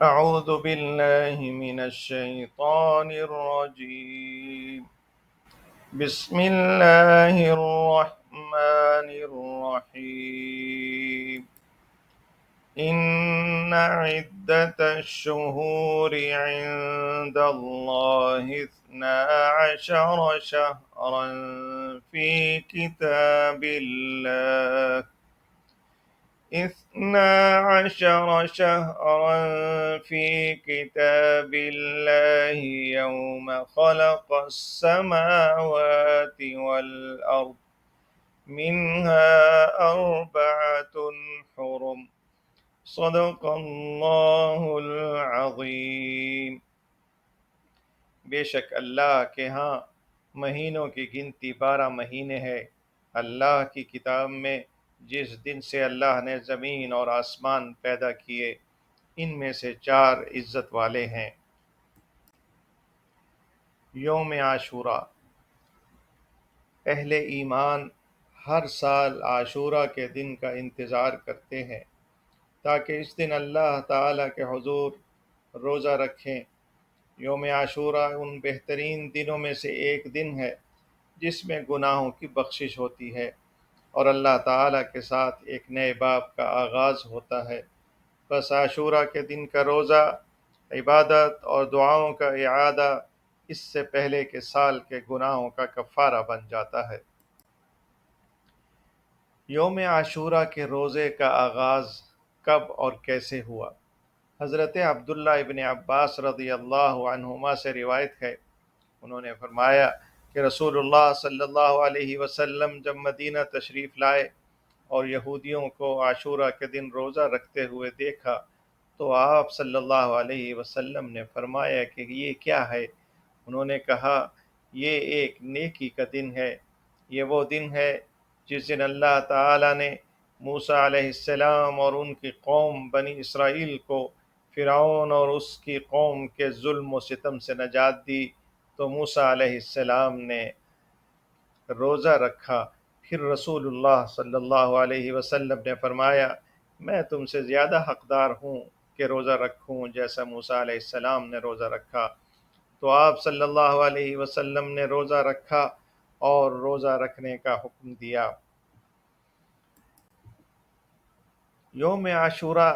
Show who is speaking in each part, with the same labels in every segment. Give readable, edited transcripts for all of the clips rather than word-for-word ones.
Speaker 1: أعوذ بالله من الشيطان الرجيم. بسم الله الرحمن الرحيم. إن عدة الشهور عند الله 12 شهرا في كتاب الله، 12 شهرا في كتاب الله يوم خلق السماوات والأرض، منها 4 حرم. صدق اللہ العظیم۔ بے شک اللہ کے ہاں مہینوں کی گنتی 12 مہینے ہے اللہ کی کتاب میں، جس دن سے اللہ نے زمین اور آسمان پیدا کیے، ان میں سے 4 عزت والے ہیں۔ یوم عاشورہ، اہل ایمان ہر سال عاشورہ کے دن کا انتظار کرتے ہیں تاکہ اس دن اللہ تعالیٰ کے حضور روزہ رکھیں۔ یوم عاشورہ ان بہترین دنوں میں سے ایک دن ہے جس میں گناہوں کی بخشش ہوتی ہے اور اللہ تعالیٰ کے ساتھ ایک نئے باب کا آغاز ہوتا ہے۔ بس عاشورہ کے دن کا روزہ عبادت اور دعاؤں کا اعادہ اس سے پہلے کے سال کے گناہوں کا کفارہ بن جاتا ہے۔ یوم عاشورہ کے روزے کا آغاز کب اور کیسے ہوا؟ حضرت عبداللہ ابن عباس رضی اللہ عنہما سے روایت ہے، انہوں نے فرمایا کہ رسول اللہ صلی اللہ علیہ وسلم جب مدینہ تشریف لائے اور یہودیوں کو عاشورہ کے دن روزہ رکھتے ہوئے دیکھا تو آپ صلی اللہ علیہ وسلم نے فرمایا کہ یہ کیا ہے؟ انہوں نے کہا، یہ ایک نیکی کا دن ہے، یہ وہ دن ہے جس دن اللہ تعالیٰ نے موسیٰ علیہ السلام اور ان کی قوم بنی اسرائیل کو فرعون اور اس کی قوم کے ظلم و ستم سے نجات دی، تو موسیٰ علیہ السلام نے روزہ رکھا۔ پھر رسول اللہ صلی اللہ علیہ وسلم نے فرمایا، میں تم سے زیادہ حقدار ہوں کہ روزہ رکھوں جیسا موسیٰ علیہ السلام نے روزہ رکھا۔ تو آپ صلی اللہ علیہ وسلم نے روزہ رکھا اور روزہ رکھنے کا حکم دیا۔ یوم عاشورہ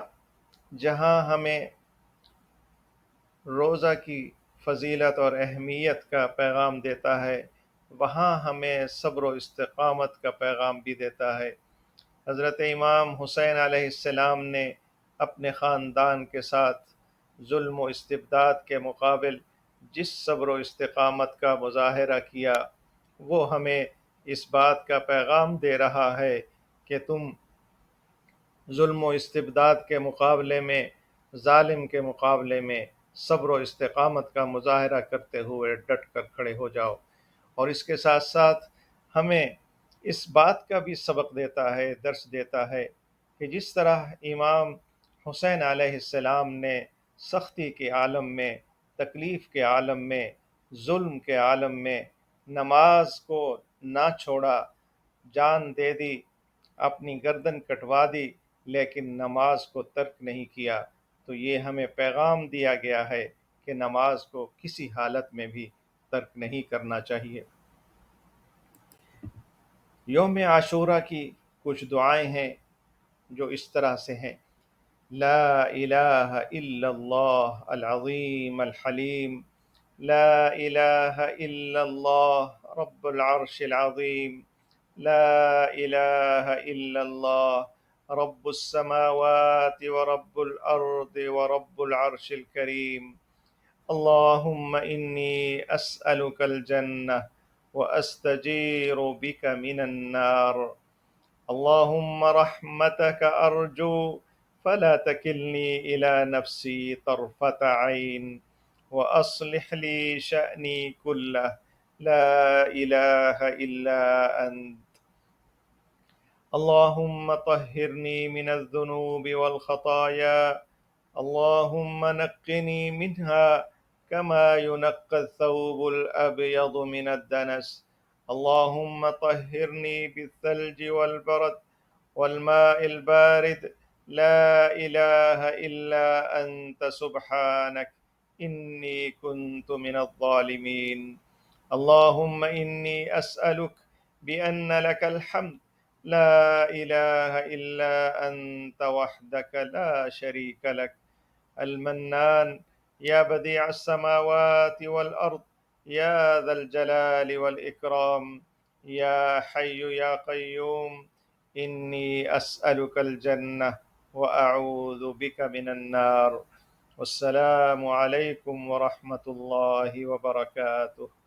Speaker 1: جہاں ہمیں روزہ کی فضیلت اور اہمیت کا پیغام دیتا ہے، وہاں ہمیں صبر و استقامت کا پیغام بھی دیتا ہے۔ حضرت امام حسین علیہ السلام نے اپنے خاندان کے ساتھ ظلم و استبداد کے مقابل جس صبر و استقامت کا مظاہرہ کیا، وہ ہمیں اس بات کا پیغام دے رہا ہے کہ تم ظلم و استبداد کے مقابلے میں، ظالم کے مقابلے میں صبر و استقامت کا مظاہرہ کرتے ہوئے ڈٹ کر کھڑے ہو جاؤ۔ اور اس کے ساتھ ساتھ ہمیں اس بات کا بھی سبق دیتا ہے، درس دیتا ہے کہ جس طرح امام حسین علیہ السلام نے سختی کے عالم میں، تکلیف کے عالم میں، ظلم کے عالم میں نماز کو نہ چھوڑا، جان دے دی، اپنی گردن کٹوا دی، لیکن نماز کو ترک نہیں کیا، تو یہ ہمیں پیغام دیا گیا ہے کہ نماز کو کسی حالت میں بھی ترک نہیں کرنا چاہیے۔ یوم عاشورہ کی کچھ دعائیں ہیں جو اس طرح سے ہیں: لا الہ الا اللہ العظیم الحلیم، لا الہ الا اللہ رب العرش العظیم، لا الہ الا اللہ رب السماوات ورب الارض ورب العرش الكریم، اللهم إني أسألك الجنة وأستجير بك من النار، اللهم رحمتك أرجو فلا تكلني إلى نفسي طرفة عين، وأصلح لي شأني كله، لا إله إلا أنت، اللهم طهرني من الذنوب والخطايا، اللهم نقني منها كما ينقى الثوب الأبيض من الدنس، اللهم طهرني بالثلج والبرد والماء البارد، لا إله إلا أنت سبحانك إني كنت من الظالمين. اللهم إني أسألك بأن لك الحمد، لا إله إلا أنت وحدك لا شريك لك، المنان، يا بديع السماوات والأرض، يا ذا الجلال والإكرام، يا حي يا قيوم، إني أسألك الجنة وأعوذ بك من النار. والسلام عليكم ورحمة الله وبركاته.